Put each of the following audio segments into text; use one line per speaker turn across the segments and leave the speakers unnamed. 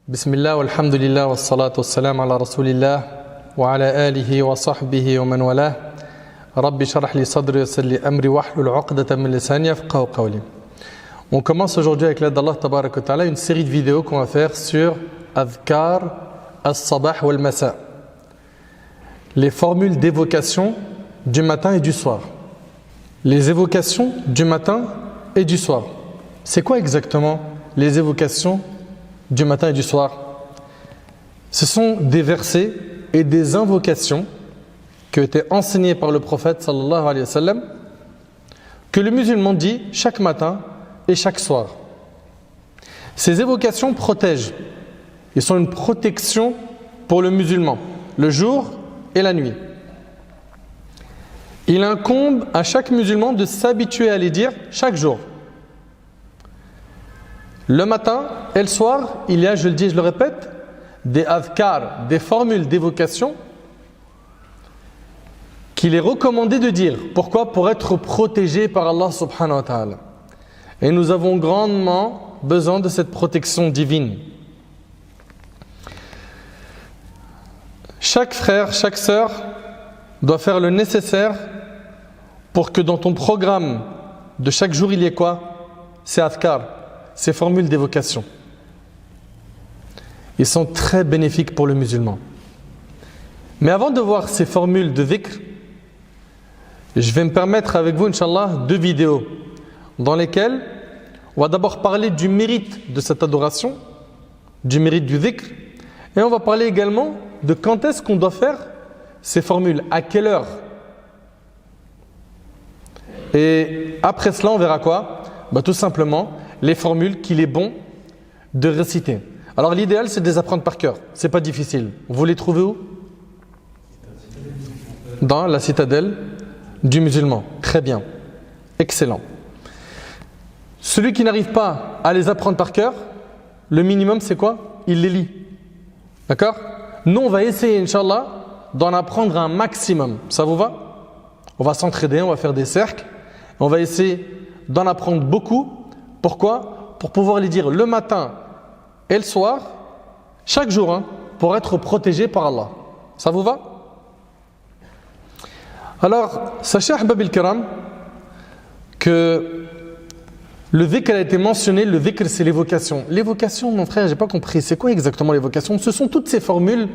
Bismillah, walhamdulillah, wassalatu wassalam ala rasulillah, wa ala alihi wa sahbihi wa man walah. Rabbi sharah li sadri wa salli amri wahlul uqdatan min lisani yafqahu qawli. On commence aujourd'hui avec l'aide d'Allah tabarak wa ta'ala une série de vidéos qu'on va faire sur Adhkar as-sabah wal masa. Les formules d'évocation du matin et du soir. Les évocations du matin et du soir. C'est quoi exactement les évocations du matin et du soir? Ce sont des versets et des invocations qui ont été enseignées par le prophète sallallahu alayhi wa sallam, que le musulman dit chaque matin et chaque soir. Ces évocations protègent. Ils sont une protection pour le musulman, le jour et la nuit. Il incombe à chaque musulman de s'habituer à les dire chaque jour. Le matin et le soir, il y a, je le dis et je le répète, des adhkar, des formules d'évocation qu'il est recommandé de dire. Pourquoi? Pour être protégé par Allah subhanahu wa ta'ala. Et nous avons grandement besoin de cette protection divine. Chaque frère, chaque sœur doit faire le nécessaire pour que dans ton programme de chaque jour, il y ait quoi? C'est adhkar, ces formules d'évocation. Ils sont très bénéfiques pour le musulman. Mais avant de voir ces formules de dhikr, je vais me permettre avec vous, Inch'Allah, 2 vidéos dans lesquelles on va d'abord parler du mérite de cette adoration, du mérite du dhikr, et on va parler également de quand est-ce qu'on doit faire ces formules, à quelle heure. Et après cela, on verra quoi? Tout simplement les formules qu'il est bon de réciter. Alors l'idéal, c'est de les apprendre par cœur. C'est pas difficile. Vous les trouvez où? Dans la citadelle du musulman. Très bien. Excellent. Celui qui n'arrive pas à les apprendre par cœur, le minimum, c'est quoi? Il les lit. D'accord? Nous, on va essayer, Inch'Allah, d'en apprendre un maximum. Ça vous va? On va s'entraider, on va faire des cercles. On va essayer d'en apprendre beaucoup. Pourquoi? Pour pouvoir les dire le matin et le soir, chaque jour, pour être protégé par Allah. Ça vous va? Alors, sachez, Ahbab al-Kiram, que le dhikr a été mentionné. Le dhikr, c'est l'évocation. L'évocation, mon frère, j'ai pas compris. C'est quoi exactement l'évocation? Ce sont toutes ces formules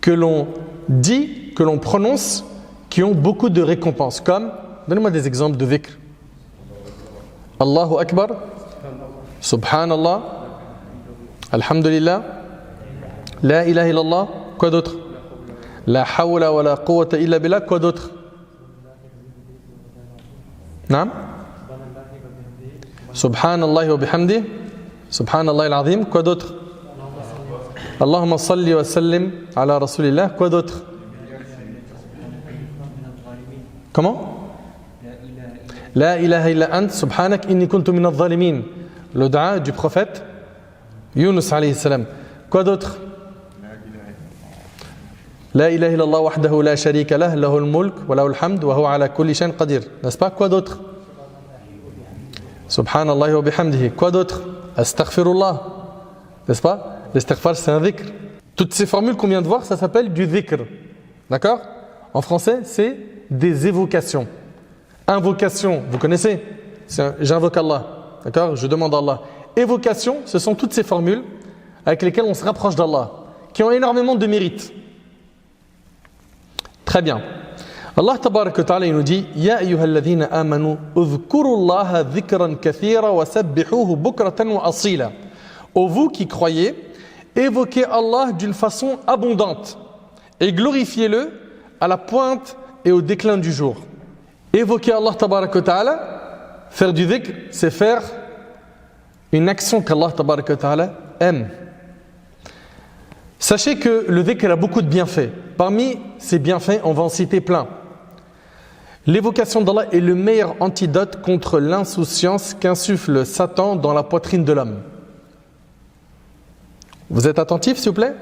que l'on dit, que l'on prononce, qui ont beaucoup de récompenses. Comme, donnez-moi des exemples de dhikr. Allahu Akbar, Subhanallah, Alhamdulillah, La ilaha illallah, quoi d'autre? La hawla wa la quwwata illa billah, quoi d'autre? Naam? Subhanallah wa bihamdi, Subhanallah al-azim, quoi d'autre? Allahumma salli wa sallim ala rasulillah, quoi d'autre? Comment? La ilaha illa ant, subhanak inni kuntu min adh-dhalimin. Le dua du prophète Yunus alayhi salam. Quoi d'autre? La ilaha illallah wahdahu la sharika lah, lahul mulk wa lahul hamd wa huwa ala kulli shay'in qadir. N'est-ce pas? Quoi d'autre? Subhanallah wa bihamdihi. Quoi d'autre? Astaghfirullah. N'est-ce pas? L'istighfar, c'est un dhikr. Toutes ces formules qu'on vient de voir, ça s'appelle du dhikr. D'accord? En français, c'est des évocations. Invocation, vous connaissez? J'invoque Allah. D'accord? Je demande à Allah. Évocation, ce sont toutes ces formules avec lesquelles on se rapproche d'Allah, qui ont énormément de mérite. Très bien. Allah tabarak wa ta'ala, il nous dit: Ya ayyuhalladhina amanu udhkurullaha dhikran kathira wa sabbihuhu bukratan wa asila. Ô vous qui croyez, évoquez Allah d'une façon abondante et glorifiez-le à la pointe et au déclin du jour. Évoquer Allah tabarak wa ta'ala, faire du dhikr, c'est faire une action qu'Allah tabarak wa ta'ala aime. Sachez que le dhikr a beaucoup de bienfaits. Parmi ces bienfaits, on va en citer plein. L'évocation d'Allah est le meilleur antidote contre l'insouciance qu'insuffle Satan dans la poitrine de l'homme. Vous êtes attentifs, s'il vous plaît?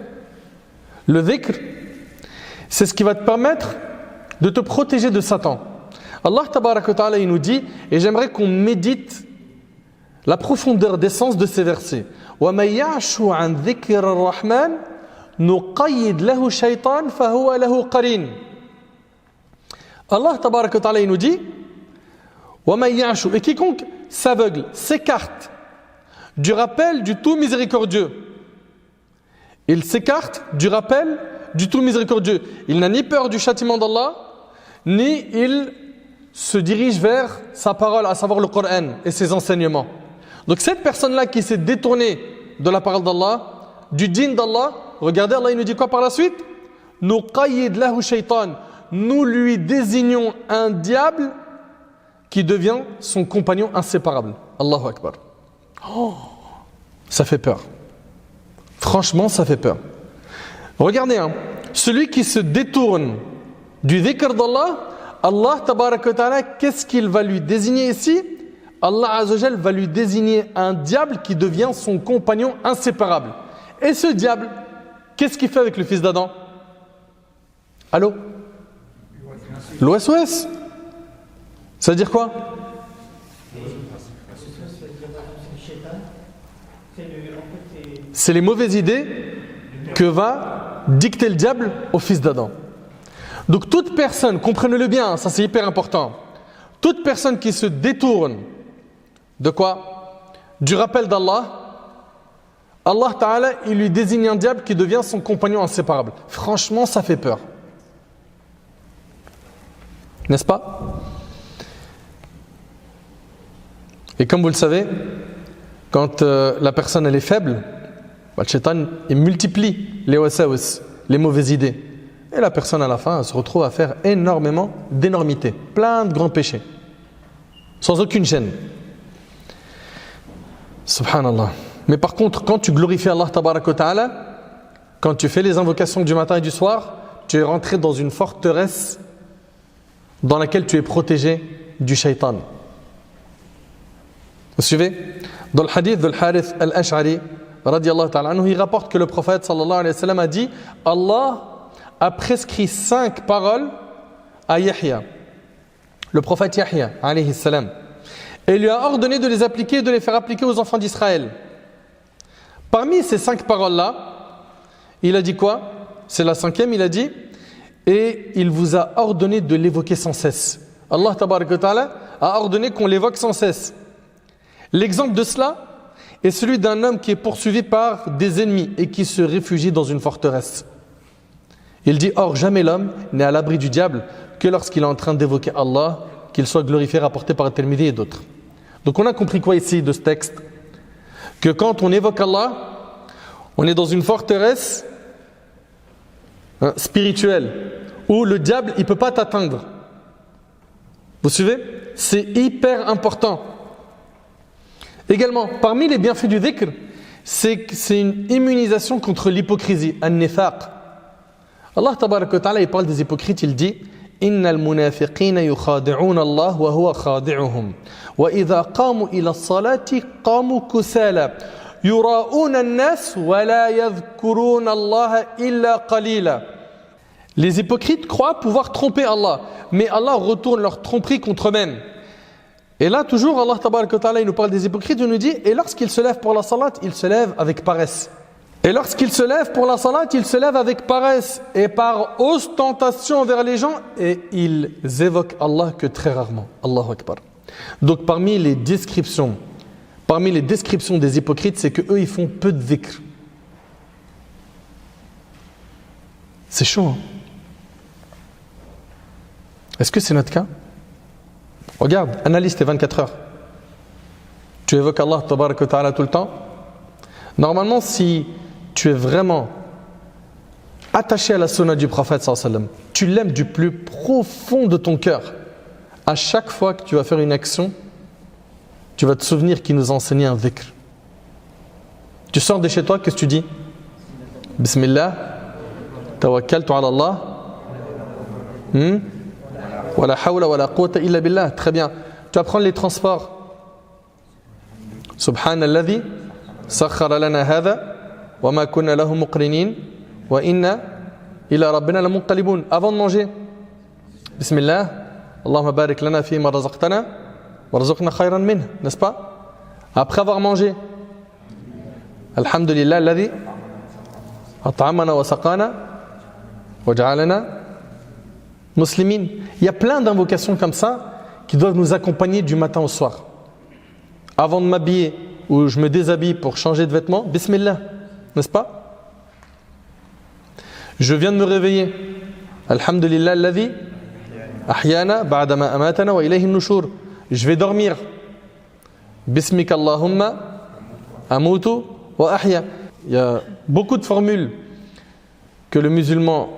Le dhikr, c'est ce qui va te permettre de te protéger de Satan. Allah tabarak wa ta'ala, il nous dit, et j'aimerais qu'on médite la profondeur des sens de ces versets. وَمَنْ يَعْشُ عَنْ ذِكْرِ الرَّحْمَنِ نُقَيِّدْ لَهُ شَيْطَانٍ فَهُوَ لَهُ قَرِينٌ. Allah tabaraka wa ta'ala, il nous dit وَمَنْ يَعْشُ, et quiconque s'aveugle, s'écarte du rappel du tout miséricordieux. Il s'écarte du rappel du tout miséricordieux. Il n'a ni peur du châtiment d'Allah, ni il se dirige vers sa parole, à savoir le Coran et ses enseignements. Donc cette personne-là qui s'est détournée de la parole d'Allah, du dîn d'Allah, regardez, Allah il nous dit quoi par la suite? Nuqayyid lahu shaytan. Nous lui désignons un diable qui devient son compagnon inséparable. Allahu Akbar. Oh, ça fait peur. Franchement, ça fait peur. Regardez, celui qui se détourne du dhikr d'Allah, Allah tabaraka wa ta'ala, qu'est-ce qu'il va lui désigner ici? Allah azza wa jal va lui désigner un diable qui devient son compagnon inséparable. Et ce diable, qu'est-ce qu'il fait avec le fils d'Adam? Allô? L'OSOS. Ça veut dire quoi? C'est les mauvaises idées que va dicter le diable au fils d'Adam. Donc toute personne, comprenez-le bien, ça c'est hyper important, toute personne qui se détourne de quoi? Du rappel d'Allah, Allah Ta'ala, il lui désigne un diable qui devient son compagnon inséparable. Franchement, ça fait peur. N'est-ce pas? Et comme vous le savez, quand la personne elle est faible, le shaitan il multiplie les wasawis, les mauvaises idées. Et la personne à la fin elle se retrouve à faire énormément d'énormités, plein de grands péchés, sans aucune gêne. Subhanallah. Mais par contre, quand tu glorifies Allah tabaraka wa ta'ala, quand tu fais les invocations du matin et du soir, tu es rentré dans une forteresse dans laquelle tu es protégé du shaitan. Vous suivez? Dans le hadith de Al-Harith Al-Ash'ari, radiyallahu ta'ala anhu, il rapporte que le prophète sallallahu alayhi wa sallam a dit Allah a prescrit 5 paroles à Yahya, le prophète Yahya alayhi salam, et lui a ordonné de les appliquer et de les faire appliquer aux enfants d'Israël. Parmi ces 5 paroles-là, il a dit quoi? C'est la 5e, il a dit et il vous a ordonné de l'évoquer sans cesse. Allah tabaraka wa ta'ala a ordonné qu'on l'évoque sans cesse. L'exemple de cela est celui d'un homme qui est poursuivi par des ennemis et qui se réfugie dans une forteresse. Il dit, or jamais l'homme n'est à l'abri du diable que lorsqu'il est en train d'évoquer Allah, qu'il soit glorifié, rapporté par At-Tirmidhi et d'autres. Donc on a compris quoi ici de ce texte? Que quand on évoque Allah, on est dans une forteresse spirituelle où le diable il ne peut pas t'atteindre. Vous suivez? C'est hyper important. Également, parmi les bienfaits du dhikr, c'est une immunisation contre l'hypocrisie, an-nifaq. Allah tabaraka wa ta'ala, il parle des hypocrites, il dit Innal munafiqina yukhadi'una Allah wa huwa khadi'uhum wa idha qamu ila as-salati qamu kusala yura'una an-nas wa la yadhkuruna Allah illa qalila. Les hypocrites croient pouvoir tromper Allah, mais Allah retourne leur tromperie contre eux-mêmes. Et là, toujours, Allah tabaraka wa ta'ala, il nous parle des hypocrites, il nous dit et lorsqu'ils se lèvent pour la salat, ils se lèvent avec paresse. Et lorsqu'ils se lèvent pour la salat, ils se lèvent avec paresse et par ostentation envers les gens et ils évoquent Allah que très rarement. Allahu Akbar. Donc parmi les descriptions des hypocrites, c'est qu'eux ils font peu de dhikr. C'est chaud, hein? Est-ce que c'est notre cas? Regarde, analyse tes 24 heures. Tu évoques Allah tabaraka wa ta'ala tout le temps. Normalement, si tu es vraiment attaché à la sunna du prophète sallallahu alayhi wa sallam, tu l'aimes du plus profond de ton cœur, à chaque fois que tu vas faire une action, tu vas te souvenir qu'il nous a enseigné un dhikr. Tu sors de chez toi, qu'est-ce que tu dis? Bismillah, tawakkaltu ala Allah, wa la hawla wa la quwwata illa billah. Très bien. Tu vas prendre les transports. Subhanalladhi sakhkhara lana hadha wa ma kunna lahu muqrinin wa inna ila rabbina lamunqalibun. Avant de manger, Bismillah, Allahumma barik lana fi ma razaqtana. N'est-ce pas? Après avoir mangé, Alhamdulillah alladhi at'amana wa saqana wa ja'alana muslimin. Il y a plein d'invocations comme ça qui doivent nous accompagner du matin au soir. Avant de m'habiller ou je me déshabille pour changer de vêtements, Bismillah, n'est-ce pas? Je viens de me réveiller. Alhamdulillah alladhi ahyana ba'dama amatana wa ilayhi an-nushur. Je vais dormir. Bismika Allahumma amutu wa ahya. Il y a beaucoup de formules que le musulman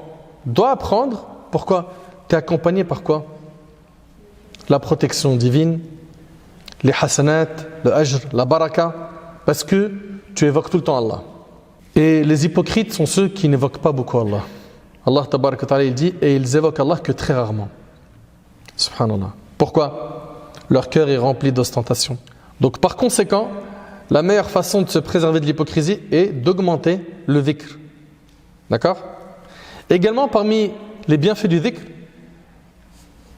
doit apprendre. Pourquoi? Tu es accompagné par quoi? La protection divine, les hasanat, le ajr, la baraka, parce que tu évoques tout le temps Allah. Et les hypocrites sont ceux qui n'évoquent pas beaucoup Allah. Allah tabaraka ta'ala il dit, et ils évoquent Allah que très rarement. Subhanallah. Pourquoi? Leur cœur est rempli d'ostentation. Donc par conséquent, la meilleure façon de se préserver de l'hypocrisie est d'augmenter le dhikr. D'accord? Également parmi les bienfaits du dhikr,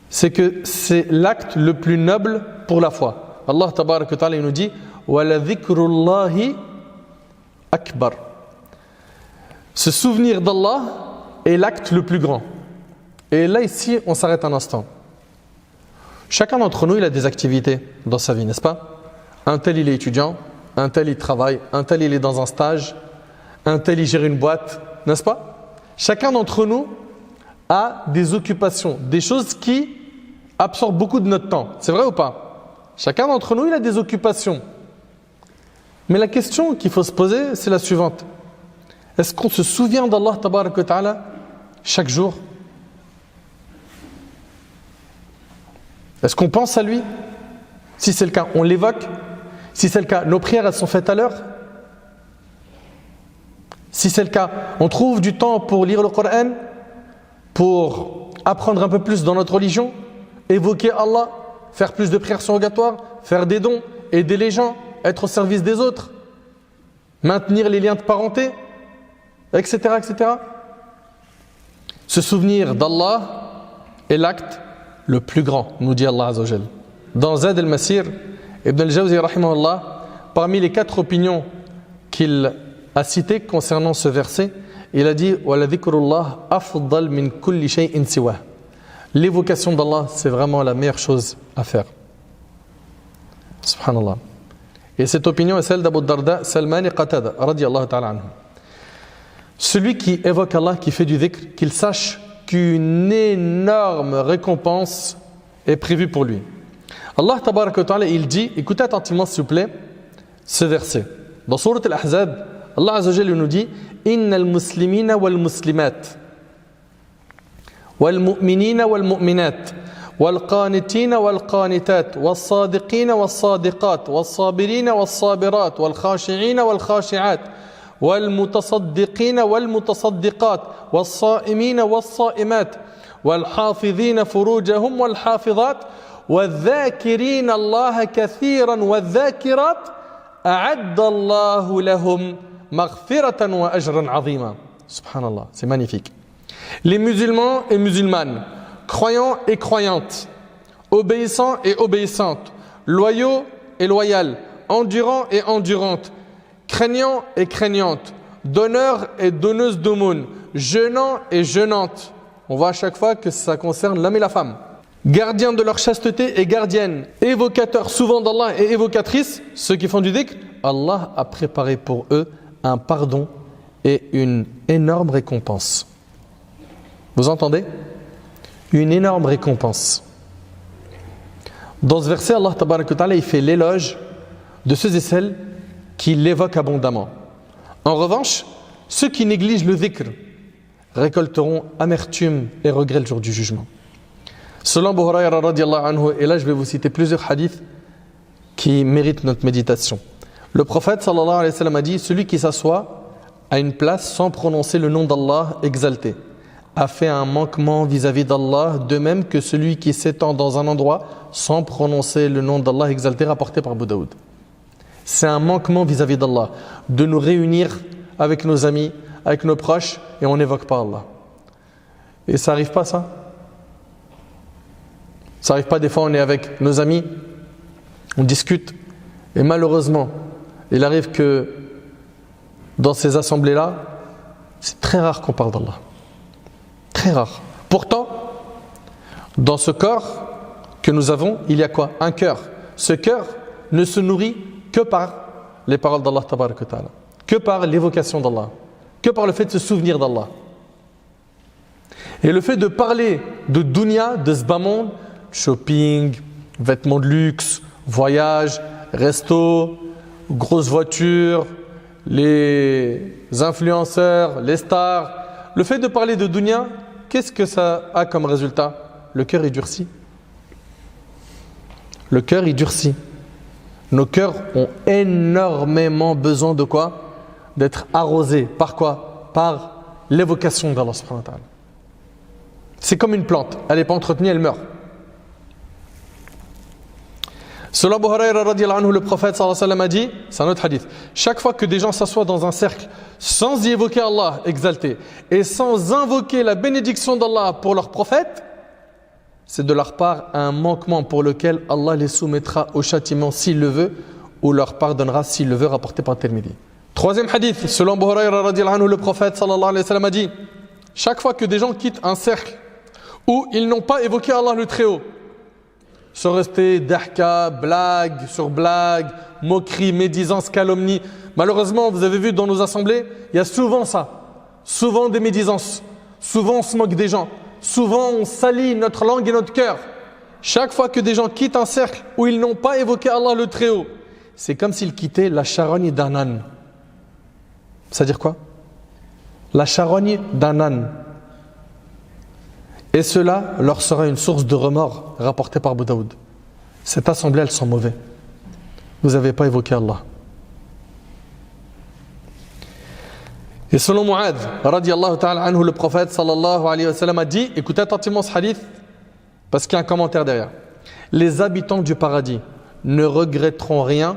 c'est que c'est l'acte le plus noble pour la foi. Allah tabaraka ta'ala il nous dit wa la dhikrullahi akbar. Se souvenir d'Allah est l'acte le plus grand. Et là ici, on s'arrête un instant. Chacun d'entre nous, il a des activités dans sa vie, n'est-ce pas? Un tel il est étudiant, un tel il travaille, un tel il est dans un stage, un tel il gère une boîte, n'est-ce pas? Chacun d'entre nous a des occupations, des choses qui absorbent beaucoup de notre temps. C'est vrai ou pas? Chacun d'entre nous, il a des occupations. Mais la question qu'il faut se poser, c'est la suivante. Est-ce qu'on se souvient d'Allah tabaraka ta'ala chaque jour? Est-ce qu'on pense à lui? Si c'est le cas, on l'évoque. Si c'est le cas, nos prières elles sont faites à l'heure. Si c'est le cas, on trouve du temps pour lire le Coran, pour apprendre un peu plus dans notre religion, évoquer Allah, faire plus de prières surrogatoires, faire des dons, aider les gens, être au service des autres, maintenir les liens de parenté, etc., etc. Se souvenir d'Allah est l'acte le plus grand, nous dit Allah Azza wa Jal. Dans Zad al-Masir, Ibn al-Jawzi rahimahullah, parmi les 4 opinions qu'il a citées concernant ce verset, il a dit wala dhikrullah afdal min kulli shay'in siwa. L'évocation d'Allah, c'est vraiment la meilleure chose à faire. Subhanallah. Et cette opinion est celle d'Abu Darda Salman et Qatada radiyallahu ta'ala anhu. Celui qui évoque Allah, qui fait du dhikr, qu'il sache qu'une énorme récompense est prévue pour lui. Allah tabaraka wa ta'ala il dit, écoutez attentivement s'il vous plaît ce verset. Dans Sourate Al-Ahzab, Allah Azza wa Jalla nous dit innal muslimina wal muslimat wal mu'minina wal mu'minat wal qanitina wal qanitat was sadiqina was sadiqat was sabirina was sabirat wal khashi'ina wal khashi'at wal mutasaddiqina wal mutasaddiqat was sa'imina was sa'imat wal hafidhina furujahum wal hafidhat والذاكرين الله كثيرا والذاكرات أعد الله لهم مغفرة وأجرا عظيما. Subhanallah, c'est magnifique. Les musulmans et musulmanes, croyants et croyantes, obéissants et obéissantes, loyaux et loyales, endurants et endurantes, craignants et craignantes, donneurs et donneuses d'aumônes, jeûnants et jeûnantes. On voit à chaque fois que ça concerne l'homme et la femme. Gardiens de leur chasteté et gardiennes, évocateurs souvent d'Allah et évocatrices, ceux qui font du dhikr, Allah a préparé pour eux un pardon et une énorme récompense. Vous entendez? Une énorme récompense. Dans ce verset, Allah tabaraka wa ta'ala, il fait l'éloge de ceux et celles qui l'évoquent abondamment. En revanche, ceux qui négligent le dhikr récolteront amertume et regret le jour du jugement. Selon Abu Hurayra radiyallahu anhu, et là je vais vous citer plusieurs hadiths qui méritent notre méditation. Le prophète sallallahu alayhi wa sallam a dit: celui qui s'assoit à une place sans prononcer le nom d'Allah exalté a fait un manquement vis-à-vis d'Allah, de même que celui qui s'étend dans un endroit sans prononcer le nom d'Allah exalté, rapporté par Abu Daoud. C'est un manquement vis-à-vis d'Allah de nous réunir avec nos amis, avec nos proches, et on n'évoque pas Allah. Et ça n'arrive pas, ça? Ça n'arrive pas, des fois on est avec nos amis, on discute, et malheureusement, il arrive que dans ces assemblées-là, c'est très rare qu'on parle d'Allah. Très rare. Pourtant, dans ce corps que nous avons, il y a quoi? Un cœur. Ce cœur ne se nourrit que par les paroles d'Allah Tabaraka wa Ta'ala, que par l'évocation d'Allah, que par le fait de se souvenir d'Allah. Et le fait de parler de dunya, de ce bas monde, shopping, vêtements de luxe, voyage, resto, grosses voitures, les influenceurs, les stars, le fait de parler de dunya, qu'est-ce que ça a comme résultat? Le cœur est durci. Le cœur est durci. Nos cœurs ont énormément besoin de quoi? D'être arrosés. Par quoi? Par l'évocation d'Allah subhanahu wa ta'ala. C'est comme une plante. Elle n'est pas entretenue, elle meurt. Selon Abu Hurayra radiyallahu anhu, le prophète sallallahu alayhi wa sallam a dit, c'est un autre hadith, chaque fois que des gens s'assoient dans un cercle sans y évoquer Allah exalté et sans invoquer la bénédiction d'Allah pour leur prophète, c'est de leur part un manquement pour lequel Allah les soumettra au châtiment s'il le veut ou leur pardonnera s'il le veut, rapporté par Tirmidhi. Troisième hadith, selon Abu Hurayra radiyallahu anhu, le prophète sallallahu alayhi wa sallam a dit, chaque fois que des gens quittent un cercle où ils n'ont pas évoqué Allah le Très-Haut, sont restés dahka, blague sur blague, moquerie, médisance, calomnie. Malheureusement, vous avez vu dans nos assemblées, il y a souvent ça, souvent des médisances, souvent on se moque des gens. Souvent, on salit notre langue et notre cœur. Chaque fois que des gens quittent un cercle où ils n'ont pas évoqué Allah le Très-Haut, c'est comme s'ils quittaient la charogne d'un âne. C'est-à-dire quoi? La charogne d'un âne. Et cela leur sera une source de remords, rapportée par Abu Daoud. Cette assemblée, elles sont mauvaises. Vous n'avez pas évoqué Allah. Et selon Mu'adh, radiyallahu ta'ala anhu, le prophète sallallahu alayhi wa sallam a dit, écoutez attentivement ce hadith, parce qu'il y a un commentaire derrière. Les habitants du paradis ne regretteront rien,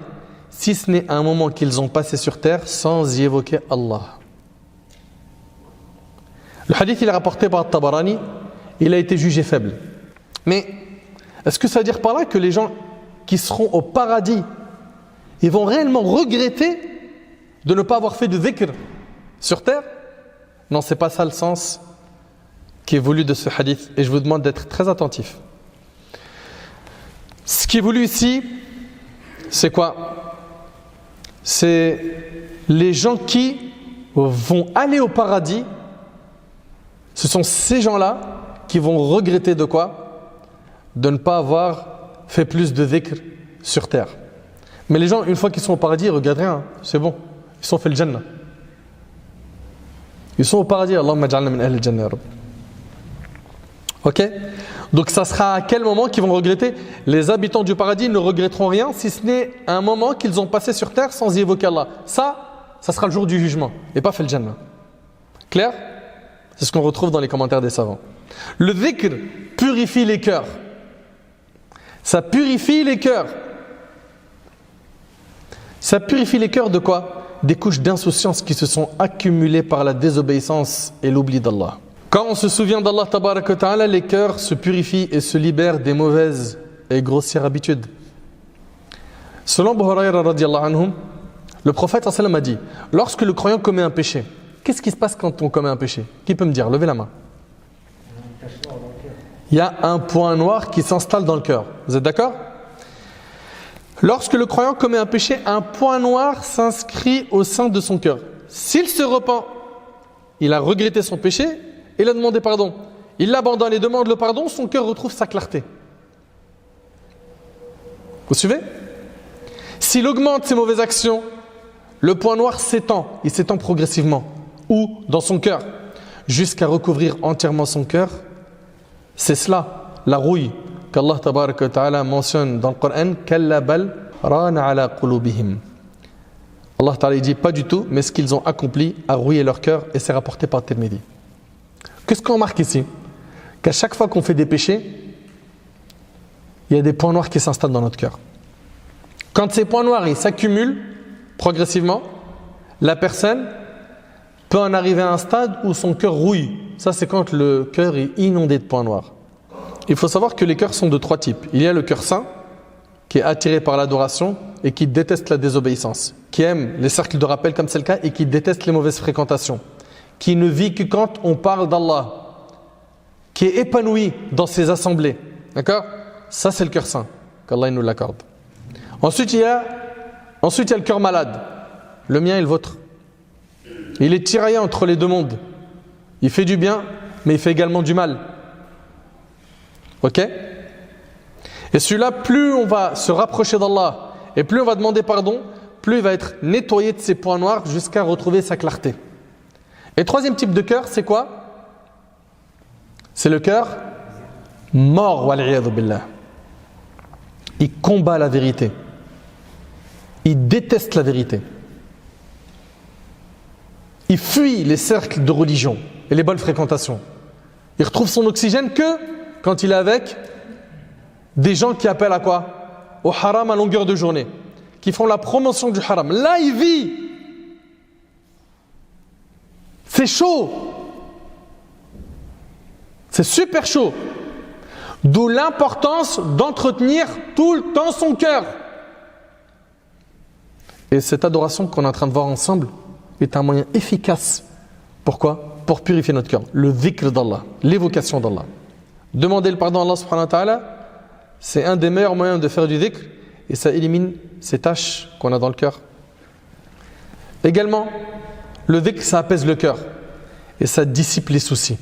si ce n'est un moment qu'ils ont passé sur terre sans y évoquer Allah. Le hadith, il est rapporté par Tabarani, il a été jugé faible. Mais, est-ce que ça veut dire par là que les gens qui seront au paradis, ils vont réellement regretter de ne pas avoir fait de dhikr sur terre? Non, c'est pas ça le sens qui est voulu de ce hadith. Et je vous demande d'être très attentif. Ce qui est voulu ici, c'est quoi? C'est les gens qui vont aller au paradis. Ce sont ces gens-là qui vont regretter de quoi? De ne pas avoir fait plus de dhikr sur terre. Mais les gens, une fois qu'ils sont au paradis, ils ne regrettent rien. C'est bon. Ils sont fait le Jannah. Ils sont au paradis. Allahumma ja'alna min ahli al-Jannah ya Rabb. Ok? Donc ça sera à quel moment qu'ils vont regretter? Les habitants du paradis ne regretteront rien si ce n'est un moment qu'ils ont passé sur terre sans y évoquer Allah. Ça sera le jour du jugement et pas fait le Jannah. Clair? C'est ce qu'on retrouve dans les commentaires des savants. Le dhikr purifie les cœurs. Ça purifie les cœurs. Ça purifie les cœurs de quoi? Des couches d'insouciance qui se sont accumulées par la désobéissance et l'oubli d'Allah. Quand on se souvient d'Allah Tabaraka wa Ta'ala, les cœurs se purifient et se libèrent des mauvaises et grossières habitudes. Selon Abu Hurayra radiyallahu anhu, le prophète sallallahu alayhi wa sallam a dit, lorsque le croyant commet un péché, qu'est-ce qui se passe quand on commet un péché? Qui peut me dire? Levez la main. Il y a un point noir qui s'installe dans le cœur. Vous êtes d'accord? Lorsque le croyant commet un péché, un point noir s'inscrit au sein de son cœur. S'il se repent, il a regretté son péché et il a demandé pardon. Il l'abandonne et demande le pardon, son cœur retrouve sa clarté. Vous suivez? S'il augmente ses mauvaises actions, le point noir s'étend, il s'étend progressivement. Où? Dans son cœur, jusqu'à recouvrir entièrement son cœur. C'est cela, la rouille qu'Allah Tabaraka wa Ta'ala mentionne dans le Coran. Kalla bal rana ala qulubihim. Allah Ta'ala dit pas du tout, mais ce qu'ils ont accompli a rouillé leur cœur et c'est rapporté par Tirmidhi. Qu'est-ce qu'on remarque ici? Qu'à chaque fois qu'on fait des péchés, il y a des points noirs qui s'installent dans notre cœur. Quand ces points noirs ils s'accumulent progressivement, la personne peut en arriver à un stade où son cœur rouille. Ça, c'est quand le cœur est inondé de points noirs. Il faut savoir que les cœurs sont de trois types. Il y a le cœur saint, qui est attiré par l'adoration et qui déteste la désobéissance, qui aime les cercles de rappel comme c'est le cas et qui déteste les mauvaises fréquentations, qui ne vit que quand on parle d'Allah, qui est épanoui dans ses assemblées. D'accord? Ça, c'est le cœur saint, qu'Allah nous l'accorde. Ensuite, il y a le cœur malade. Le mien et le vôtre. Il est tiraillé entre les deux mondes. Il fait du bien, mais il fait également du mal. Ok? Et celui-là, plus on va se rapprocher d'Allah et plus on va demander pardon, plus il va être nettoyé de ses points noirs jusqu'à retrouver sa clarté. Et troisième type de cœur, c'est quoi? C'est le cœur mort, wal'iyadhu billah. Il combat la vérité. Il déteste la vérité. Il fuit les cercles de religion et les bonnes fréquentations. Il retrouve son oxygène que quand il est avec des gens qui appellent à quoi? Au haram à longueur de journée, qui font la promotion du haram. Là, il vit. C'est chaud. C'est super chaud. D'où l'importance d'entretenir tout le temps son cœur. Et cette adoration qu'on est en train de voir ensemble est un moyen efficace. Pourquoi? Pour purifier notre cœur. Le dhikr d'Allah, l'évocation d'Allah. Demander le pardon à Allah subhanahu wa ta'ala, c'est un des meilleurs moyens de faire du dhikr et ça élimine ces taches qu'on a dans le cœur. Également, le dhikr, ça apaise le cœur et ça dissipe les soucis.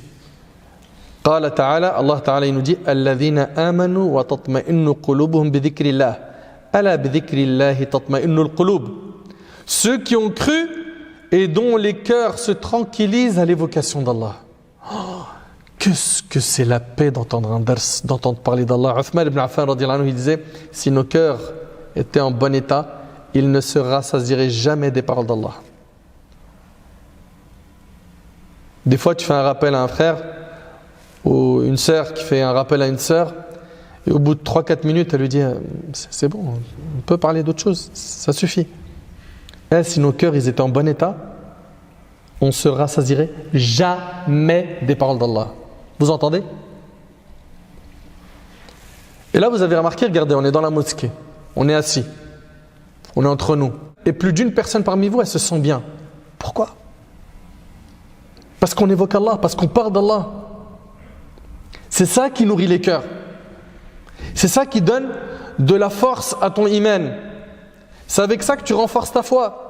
Allah Ta'ala il nous dit Alladhina amanu wa tatma'innu qulubuhum bi dhikrillah. Ala bi dhikrillahi tatma'innu al-qulub. Ceux qui ont cru et dont les cœurs se tranquillisent à l'évocation d'Allah. Oh, qu'est-ce que c'est la paix d'entendre un dars, d'entendre parler d'Allah. Uthman ibn Affan radiyallahu anhu, il disait si nos cœurs étaient en bon état, ils ne se rassasieraient jamais des paroles d'Allah. Des fois, tu fais un rappel à un frère ou une sœur qui fait un rappel à une sœur et au bout de 3-4 minutes, elle lui dit c'est bon, on peut parler d'autre chose, ça suffit. Et si nos cœurs ils étaient en bon état, on se rassasierait jamais des paroles d'Allah. Vous entendez? Et là, vous avez remarqué, regardez, on est dans la mosquée, on est assis, on est entre nous. Et plus d'une personne parmi vous, elle se sent bien. Pourquoi? Parce qu'on évoque Allah, parce qu'on parle d'Allah. C'est ça qui nourrit les cœurs. C'est ça qui donne de la force à ton iman. C'est avec ça que tu renforces ta foi.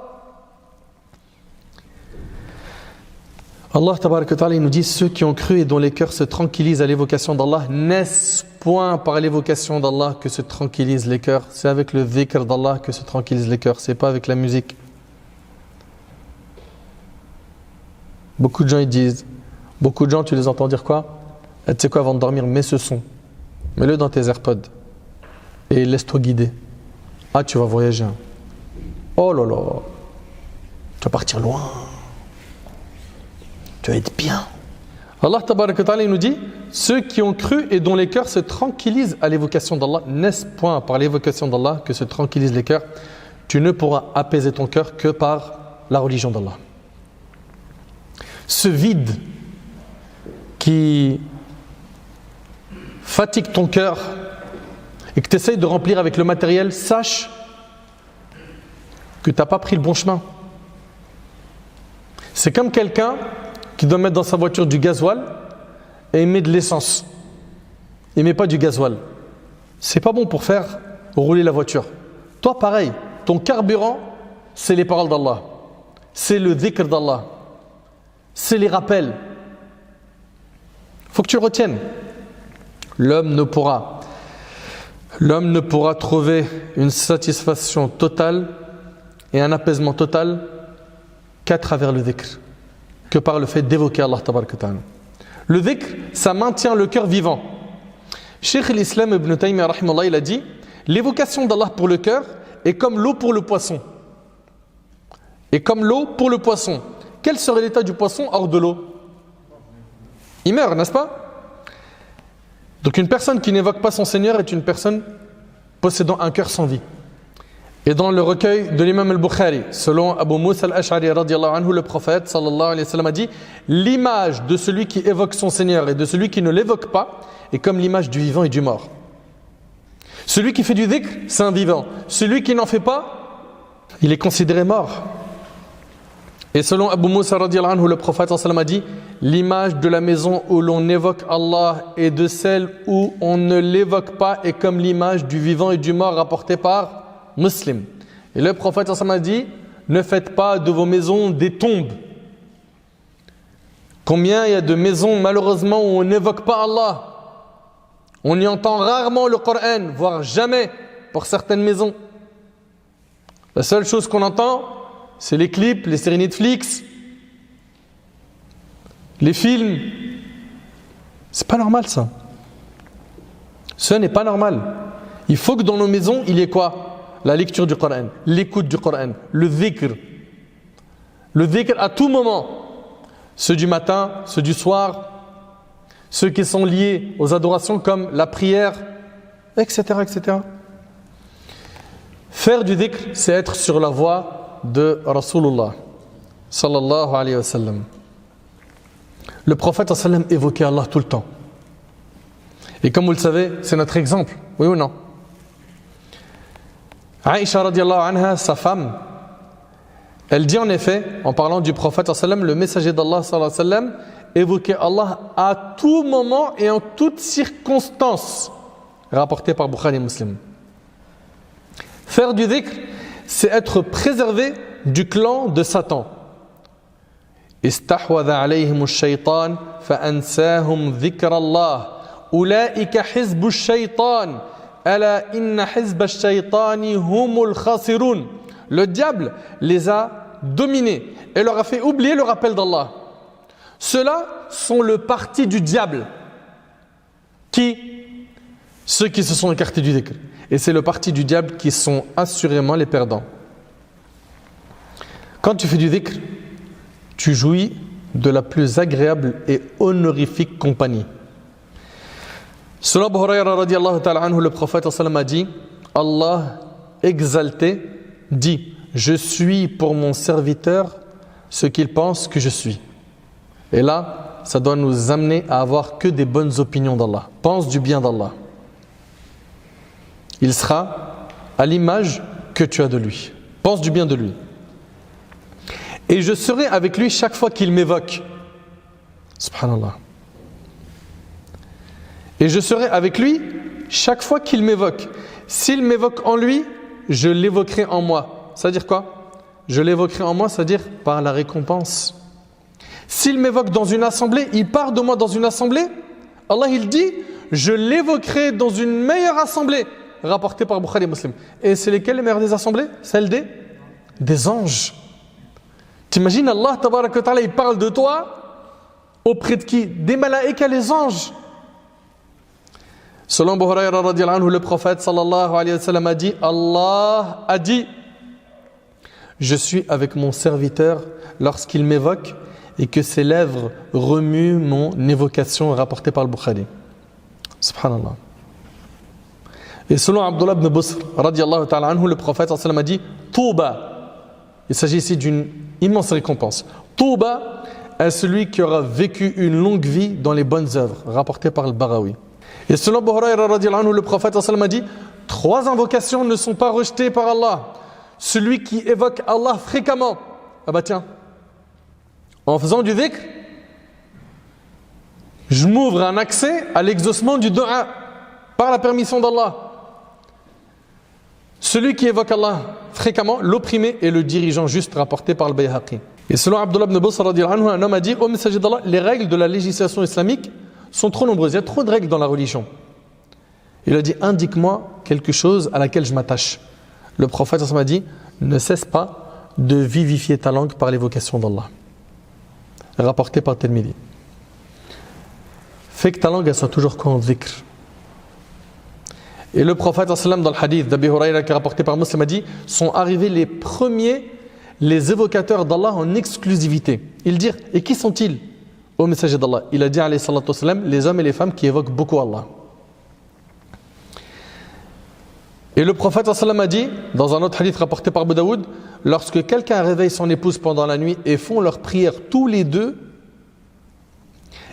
Allah tabaraka wa ta'ala il nous dit ceux qui ont cru et dont les cœurs se tranquillisent à l'évocation d'Allah, n'est-ce point par l'évocation d'Allah que se tranquillisent les cœurs? C'est avec le dhikr d'Allah que se tranquillisent les cœurs, c'est pas avec la musique. Beaucoup de gens ils disent, beaucoup de gens tu les entends dire quoi? Tu sais quoi, avant de dormir, mets ce son, mets-le dans tes AirPods et laisse-toi guider. Ah, tu vas voyager. Oh là là, tu vas partir loin. Tu vas être bien. Allah tabaraka wa ta'ala il nous dit ceux qui ont cru et dont les cœurs se tranquillisent à l'évocation d'Allah, n'est-ce point par l'évocation d'Allah que se tranquillisent les cœurs? Tu ne pourras apaiser ton cœur que par la religion d'Allah. Ce vide qui fatigue ton cœur et que tu essayes de remplir avec le matériel, sache que tu n'as pas pris le bon chemin. C'est comme quelqu'un qui doit mettre dans sa voiture du gasoil et il met de l'essence. Il ne met pas du gasoil. C'est pas bon pour faire rouler la voiture. Toi, pareil, ton carburant, c'est les paroles d'Allah. C'est le dhikr d'Allah. C'est les rappels. Il faut que tu le retiennes. L'homme ne pourra trouver une satisfaction totale et un apaisement total qu'à travers le dhikr, que par le fait d'évoquer Allah tabaraka wa ta'ala. Le dhikr, ça maintient le cœur vivant. Cheikh l'Islam Ibn Taymiyyah rahimahullah, il a dit l'évocation d'Allah pour le cœur est comme l'eau pour le poisson. Et comme l'eau pour le poisson. Quel serait l'état du poisson hors de l'eau? Il meurt, n'est-ce pas? Donc une personne qui n'évoque pas son Seigneur est une personne possédant un cœur sans vie. Et dans le recueil de l'imam al-Bukhari, selon Abu Musa al-Ash'ari radiyallahu anhu, le prophète sallallahu alayhi wa sallam a dit l'image de celui qui évoque son Seigneur et de celui qui ne l'évoque pas est comme l'image du vivant et du mort. Celui qui fait du dhikr, c'est un vivant. Celui qui n'en fait pas, il est considéré mort. Et selon Abu Musa radiyallahu anhu, le prophète sallallahu alayhi wa sallam a dit: l'image de la maison où l'on évoque Allah et de celle où on ne l'évoque pas est comme l'image du vivant et du mort, rapporté par Muslim. Et le prophète sallallahu alayhi wa sallam a dit: ne faites pas de vos maisons des tombes. Combien il y a de maisons malheureusement où on n'évoque pas Allah? On y entend rarement le Coran, voire jamais pour certaines maisons. La seule chose qu'on entend, c'est les clips, les séries Netflix, les films. C'est pas normal ça. Ce n'est pas normal. Il faut que dans nos maisons, il y ait quoi? La lecture du Coran, l'écoute du Coran, le dhikr. Le dhikr à tout moment. Ceux du matin, ceux du soir, ceux qui sont liés aux adorations comme la prière, etc., etc. Faire du dhikr, c'est être sur la voie de Rasulullah sallallahu alayhi wa sallam. Le prophète sallallahu alayhi wa sallam évoquait Allah tout le temps. Et comme vous le savez, c'est notre exemple, oui ou non? Aïcha radiyallahu anha, sa femme, elle dit en effet, en parlant du prophète sallallahu alayhi wa sallam, le messager d'Allah sallallahu alayhi wa sallam évoquait Allah à tout moment et en toutes circonstances, rapporté par Bukhari et Muslim. Faire du dhikr, c'est être préservé du clan de Satan. Istahwadha alayhim ash-shaytan fa'ansahum dhikra Allah. Ulaika hizbu ash-shaytan. Ala inna hizba ash-shaytani humul khasirun. Le diable les a dominés et leur a fait oublier le rappel d'Allah. Ceux-là sont le parti du diable. Qui? Ceux qui se sont écartés du dhikr. Et c'est le parti du diable qui sont assurément les perdants. Quand tu fais du dhikr, tu jouis de la plus agréable et honorifique compagnie. Selon Abu Hurayra radiyallahu ta'ala anhu, le prophète sallam a dit: Allah exalté dit: je suis pour mon serviteur ce qu'il pense que je suis. Et là, ça doit nous amener à avoir que des bonnes opinions d'Allah. Pense du bien d'Allah. Il sera à l'image que tu as de lui. Pense du bien de lui. Et je serai avec lui chaque fois qu'il m'évoque. Subhanallah. Et je serai avec lui chaque fois qu'il m'évoque. S'il m'évoque en lui, je l'évoquerai en moi. C'est-à-dire quoi? Je l'évoquerai en moi, c'est-à-dire par la récompense. S'il m'évoque dans une assemblée, il part de moi dans une assemblée, Allah il dit: je l'évoquerai dans une meilleure assemblée, rapporté par Bukhari et Muslim. Et c'est lesquelles les meilleures des assemblées? Celles des anges. T'imagines Allah tabaraka wa ta'ala, il parle de toi auprès de qui? Des malaïkas, les anges. Selon Abu Hurayra radiyallahu anhu, le prophète sallallahu alayhi wa sallam a dit: Allah a dit: je suis avec mon serviteur lorsqu'il m'évoque et que ses lèvres remuent mon évocation, rapportée par le Bukhari. Subhanallah. Et selon Abdullah ibn Busr radiyallahu ta'ala anhu, le prophète sallallahu alayhi wa sallam a dit: Touba. Il s'agit ici d'une immense récompense. Touba est celui qui aura vécu une longue vie dans les bonnes œuvres, rapporté par le Barawi. Et selon Abu Hurayra radiyallahu anhu, le prophète sallallahu alayhi wa sallam a dit: 3 invocations ne sont pas rejetées par Allah. Celui qui évoque Allah fréquemment. Ah bah tiens, en faisant du dhikr, je m'ouvre un accès à l'exaucement du dua par la permission d'Allah. Celui qui évoque Allah fréquemment, l'opprimé et le dirigeant juste, rapporté par le Bayhaqi. Et selon Abdullah ibn Busr radiyallahu anhu, un homme a dit: ô messager d'Allah, les règles de la législation islamique sont trop nombreuses, il y a trop de règles dans la religion. Il a dit: indique-moi quelque chose à laquelle je m'attache. Le prophète a dit: ne cesse pas de vivifier ta langue par l'évocation d'Allah. Rapporté par Tirmidhi. Fais que ta langue elle soit toujours en dhikr. Et le prophète dans le hadith d'Abi Hurayra qui est rapporté par Muslim a dit: sont arrivés les premiers, les évocateurs d'Allah en exclusivité. Ils dirent: et qui sont-ils, ô messager d'Allah? Il a dit alayhi salatu wassalam: les hommes et les femmes qui évoquent beaucoup Allah. Et le prophète a dit, dans un autre hadith rapporté par Abu Daoud: lorsque quelqu'un réveille son épouse pendant la nuit et font leur prière tous les deux,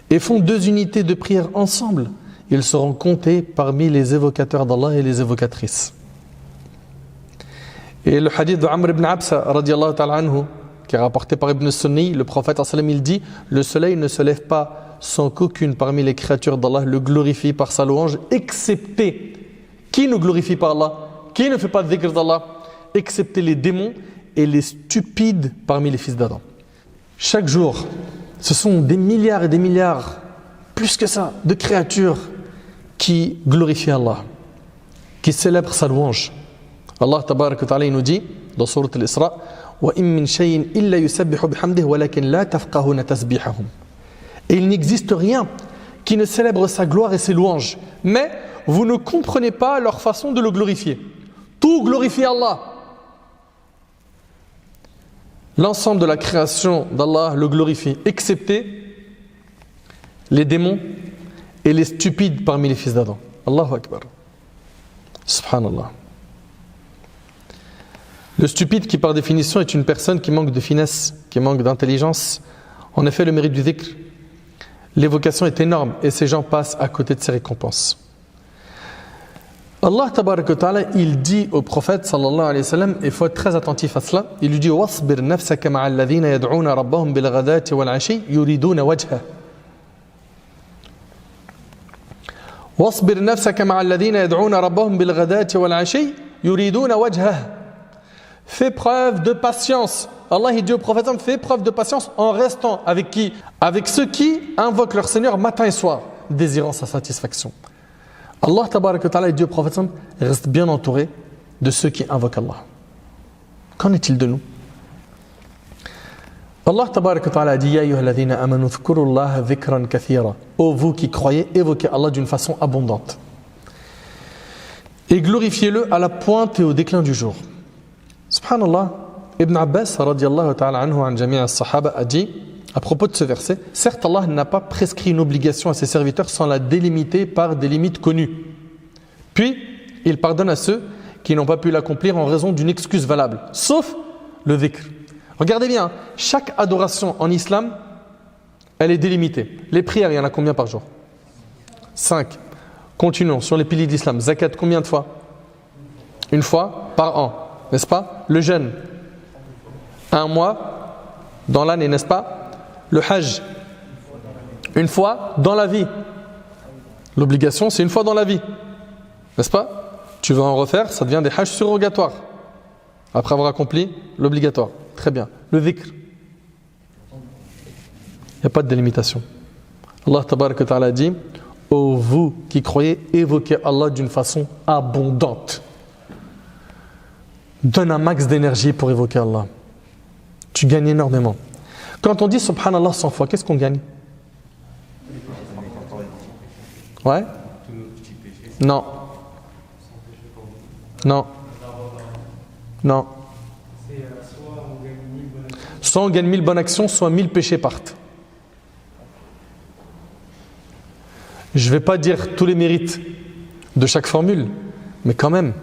et font 2 unités de prière ensemble, ils seront comptés parmi les évocateurs d'Allah et les évocatrices. Et le hadith de Amr ibn Absa, radiallahu ta'ala anhu, qui est rapporté par Ibn Sunni, le prophète sallam, il dit « Le soleil ne se lève pas sans qu'aucune parmi les créatures d'Allah le glorifie par sa louange, excepté qui ne glorifie pas Allah, qui ne fait pas de dhikr d'Allah, excepté les démons et les stupides parmi les fils d'Adam. » Chaque jour, ce sont des milliards et des milliards, plus que ça, de créatures qui glorifient Allah, qui célèbrent sa louange. Allah tabarak wa ta'ala nous dit dans sourate al-Isra وَإِن مِّن شَيْءٍ إِلَّا يُسَبِّحُ بِحَمْدِهِ وَلَكِنْ لَا تَفْقَهُونَ تَسْبِيحَهُمْ. Et il n'existe rien qui ne célèbre sa gloire et ses louanges, mais vous ne comprenez pas leur façon de le glorifier. Tout glorifie Allah. L'ensemble de la création d'Allah le glorifie, excepté les démons et les stupides parmi les fils d'Adam. Allahu Akbar. Subhanallah. Le stupide qui par définition est une personne qui manque de finesse, qui manque d'intelligence. En effet, le mérite du dhikr, l'évocation est énorme et ces gens passent à côté de ses récompenses. Allah tabarak wa ta'ala, il dit au prophète sallallahu alayhi wa sallam, et il faut être très attentif à cela, il lui dit وَاصْبِرْ نَفْسَكَ مَعَ الَّذِينَ يَدْعُونَ رَبَّهُمْ بِالْغَدَاةِ وَالْعَشِيِّ يُرِيدُونَ وَجْهَهُ. وَاصْبِرْ نَفْسَكَ مَعَ الَّذِينَ يَدْعُونَ رَبَّهُمْ بِالْغَدَاةِ وَالْعَشِيِّ يُرِيدُونَ وَجْهَهُ. Fais preuve de patience. Allah il dit au prophète, fais preuve de patience en restant avec qui? Avec ceux qui invoquent leur Seigneur matin et soir, désirant sa satisfaction. Allah tabarak wa ta'ala dit au prophète, reste bien entouré de ceux qui invoquent Allah. Qu'en est-il de nous? Allah tabarak wa ta'ala dit, Ya ayyuhalladhina amanu dhkurullaha dhikran kathira. Ô vous qui croyez, évoquez Allah d'une façon abondante. Et glorifiez-le à la pointe et au déclin du jour. Subhanallah, Ibn Abbas radiallahu ta'ala anhu an jami' as-sahaba a dit à propos de ce verset, certes Allah n'a pas prescrit une obligation à ses serviteurs sans la délimiter par des limites connues. Puis, il pardonne à ceux qui n'ont pas pu l'accomplir en raison d'une excuse valable, sauf le dhikr. Regardez bien, chaque adoration en islam, elle est délimitée. Les prières, il y en a combien par jour? 5. Continuons sur les piliers d'islam. Zakat, combien de fois? Une fois par an. N'est-ce pas? Le jeûne, 1 mois dans l'année, n'est-ce pas? Le hajj, une fois dans la vie. L'obligation, c'est une fois dans la vie, n'est-ce pas? Tu veux en refaire, ça devient des hajj surrogatoires après avoir accompli l'obligatoire. Très bien. Le dhikr, il n'y a pas de délimitation. Allah tabarak wa ta'ala dit, ô vous qui croyez, évoquez Allah d'une façon abondante. Donne un max d'énergie pour évoquer Allah. Tu gagnes énormément. Quand on dit Subhanallah 100 fois, qu'est-ce qu'on gagne? Ouais? Non. Non. Non. Soit on gagne 1000 bonnes actions, soit 1000 péchés partent. Je ne vais pas dire tous les mérites de chaque formule, mais quand même,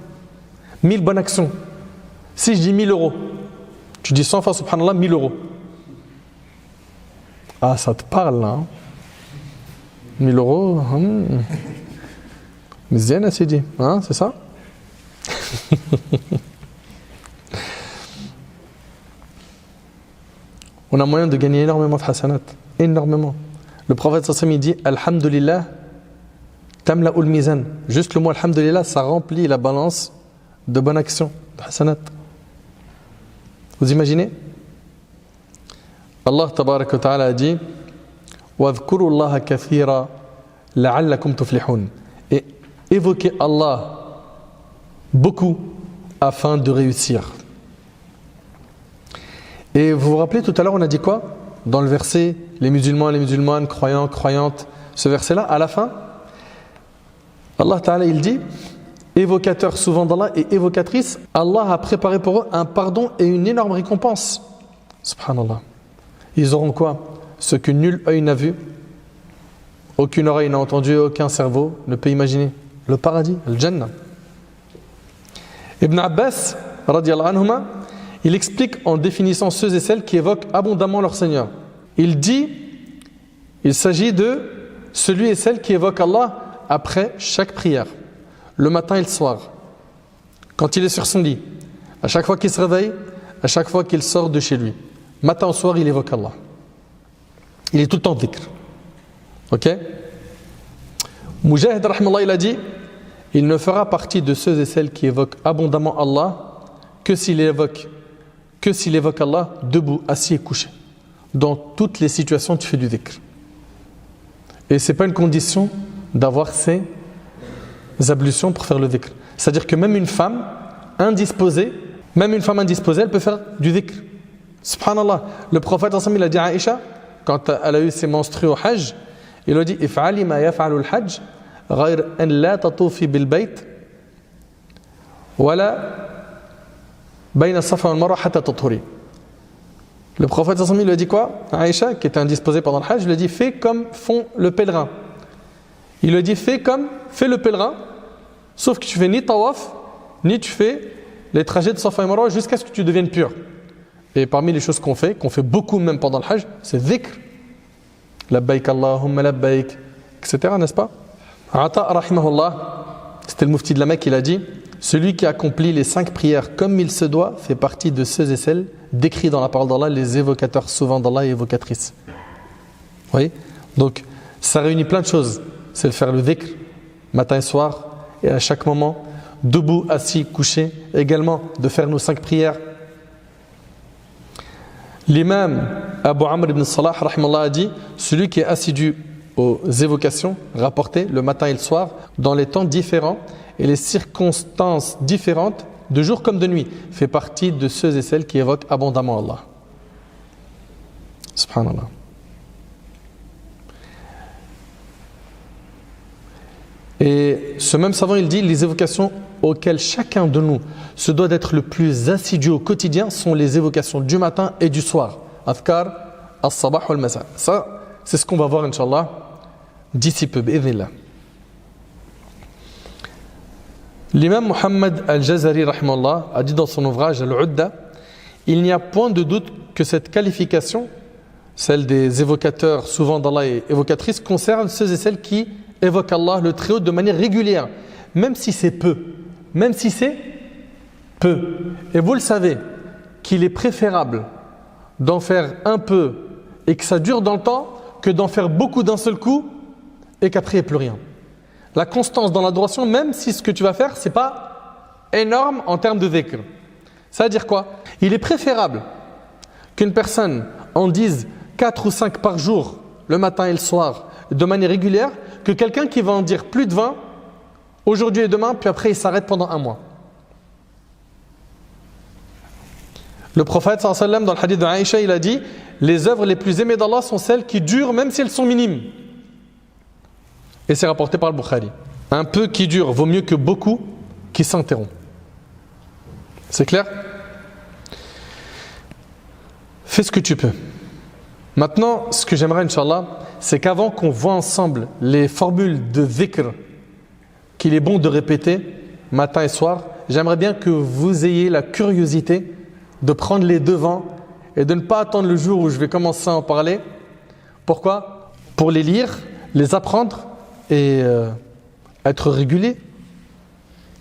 1000 bonnes actions. Si je dis 1000 euros, tu dis 100 fois Subhanallah, 1000 euros. Ah, ça te parle là. 1000 euros. Mizyan a dit, hein, c'est ça? On a moyen de gagner énormément de hasanat. Énormément. Le prophète sallallahu alayhi wa sallam dit Alhamdulillah, tamla'ul mizan. Juste le mot Alhamdulillah, ça remplit la balance de bonnes actions, de hasanat. Vous imaginez? Allah tabarak wa ta'ala a dit وَاذْكُرُوا اللَّهَ كَثِيرًا لَعَلَّكُمْ تُفْلِحُونَ. Et évoquez Allah beaucoup afin de réussir. Et vous vous rappelez tout à l'heure on a dit quoi? Dans le verset, les musulmans et les musulmanes, croyants, croyantes, ce verset-là, à la fin, Allah ta'ala il dit évocateurs souvent d'Allah et évocatrices, Allah a préparé pour eux un pardon et une énorme récompense. Subhanallah. Ils auront quoi? Ce que nul œil n'a vu, aucune oreille n'a entendu, aucun cerveau ne peut imaginer. Le paradis, le Jannah. Ibn Abbas, radiyallahu anhuma, il explique en définissant ceux et celles qui évoquent abondamment leur Seigneur. Il dit, il s'agit de celui et celle qui évoque Allah après chaque prière, le matin et le soir, quand il est sur son lit, À chaque fois qu'il se réveille, à chaque fois qu'il sort de chez lui, matin au soir, il évoque Allah. Il est tout le temps dhikr. Ok? Mujahid, rahmallah, il a dit, il ne fera partie de ceux et celles qui évoquent abondamment Allah que s'il évoque Allah debout, assis et couché. Dans toutes les situations, tu fais du dhikr. Et ce n'est pas une condition d'avoir ces ablutions pour faire le dhikr. C'est-à-dire que même une femme indisposée, elle peut faire du dhikr. Subhanallah. Le prophète, il a dit à Aïcha, quand elle a eu ses menstrues au Hajj, il a dit if'ali ma yaf'alu al-hajj ghayr an la tatufi bil bayt wala bayna safa wal marwa hatta tathuri. Le prophète il lui a dit quoi? Aïcha, qui était indisposée pendant le Hajj, il lui a dit fais comme font le pèlerin. Il lui a dit fais le pèlerin, sauf que tu fais ni tawaf ni tu fais les trajets de Safa et Marwa jusqu'à ce que tu deviennes pur. Et parmi les choses qu'on fait beaucoup même pendant le Hajj, c'est dhikr. Labbaik Allahumma labbaik, etc. N'est-ce pas? Ata rahimahullah, c'était le mufti de la Mecque, il a dit celui qui accomplit les 5 prières comme il se doit fait partie de ceux et celles décrits dans la parole d'Allah, les évocateurs souvent d'Allah et évocatrices. Vous voyez? Donc, ça réunit plein de choses. C'est de faire le dhikr, matin et soir, et à chaque moment, debout, assis, couché, également de faire nos 5 prières. L'imam Abu Amr ibn Salah rahimahullah a dit celui qui est assidu aux évocations rapportées le matin et le soir dans les temps différents et les circonstances différentes de jour comme de nuit fait partie de ceux et celles qui évoquent abondamment Allah. Subhanallah. Et ce même savant il dit les évocations auxquelles chacun de nous se doit d'être le plus assidu au quotidien sont les évocations du matin et du soir. Adhkar, as-sabah wal masa. Ça, c'est ce qu'on va voir, Inch'Allah, d'ici peu, bi'idhnillah. L'imam Muhammad al-Jazari, rahimahullah, a dit dans son ouvrage Al-Udda, il n'y a point de doute que cette qualification, celle des évocateurs souvent d'Allah et évocatrices, concerne ceux et celles qui évoquent Allah, le Très-Haut, de manière régulière, même si c'est peu. Même si c'est peu. Et vous le savez, qu'il est préférable d'en faire un peu et que ça dure dans le temps que d'en faire beaucoup d'un seul coup et qu'après il n'y ait plus rien. La constance dans l'adoration, même si ce que tu vas faire, ce n'est pas énorme en termes de dhikr. Ça veut dire quoi? Il est préférable qu'une personne en dise 4 ou 5 par jour, le matin et le soir, de manière régulière, que quelqu'un qui va en dire plus de 20 aujourd'hui et demain, puis après il s'arrête pendant un mois. Le prophète sallallahu alayhi wa sallam, dans le hadith de Aïcha, il a dit les œuvres les plus aimées d'Allah sont celles qui durent même si elles sont minimes. Et c'est rapporté par le Bukhari. Un peu qui dure vaut mieux que beaucoup qui s'interrompt. C'est clair? Fais ce que tu peux. Maintenant, ce que j'aimerais, Inch'Allah, c'est qu'avant qu'on voit ensemble les formules de dhikr qu'il est bon de répéter matin et soir, j'aimerais bien que vous ayez la curiosité de prendre les devants et de ne pas attendre le jour où je vais commencer à en parler. Pourquoi? Pour les lire, les apprendre et être régulier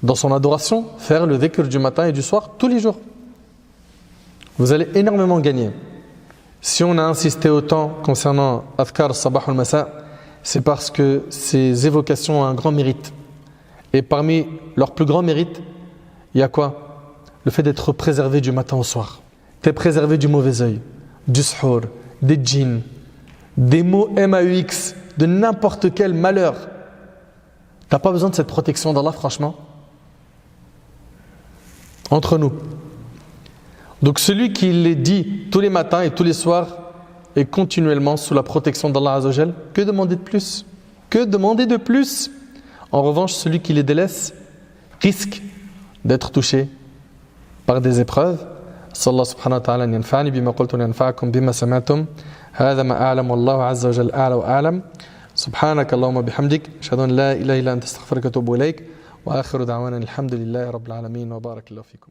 dans son adoration, faire le dhikr du matin et du soir tous les jours. Vous allez énormément gagner. Si on a insisté autant concernant Adhkar, Sabah al Masa, c'est parce que ces évocations ont un grand mérite. Et parmi leurs plus grands mérites, il y a quoi? Le fait d'être préservé du matin au soir. Tu es préservé du mauvais œil, du suhour, des djinns, des mots MAUX, de n'importe quel malheur. Tu n'as pas besoin de cette protection d'Allah, franchement. Entre nous. Donc celui qui les dit tous les matins et tous les soirs est continuellement sous la protection d'Allah Azzawajal, que demander de plus? Que demander de plus? En revanche, celui qui les délaisse risque d'être touché par des épreuves. Sallallahu subhanahu wa ta'ala yanfa'ani bima qultu yanfa'akum bima sami'tum. Hadha ma a'lam wallahu azza wa jalla a'la wa a'lam. Subhanaka Allahumma bihamdik, ashhadu an la ilaha illa anta astaghfiruka wa atubu ilayk. Wa akhiru da'wana alhamdulillahi rabbil alamin wa barakallahu fikum.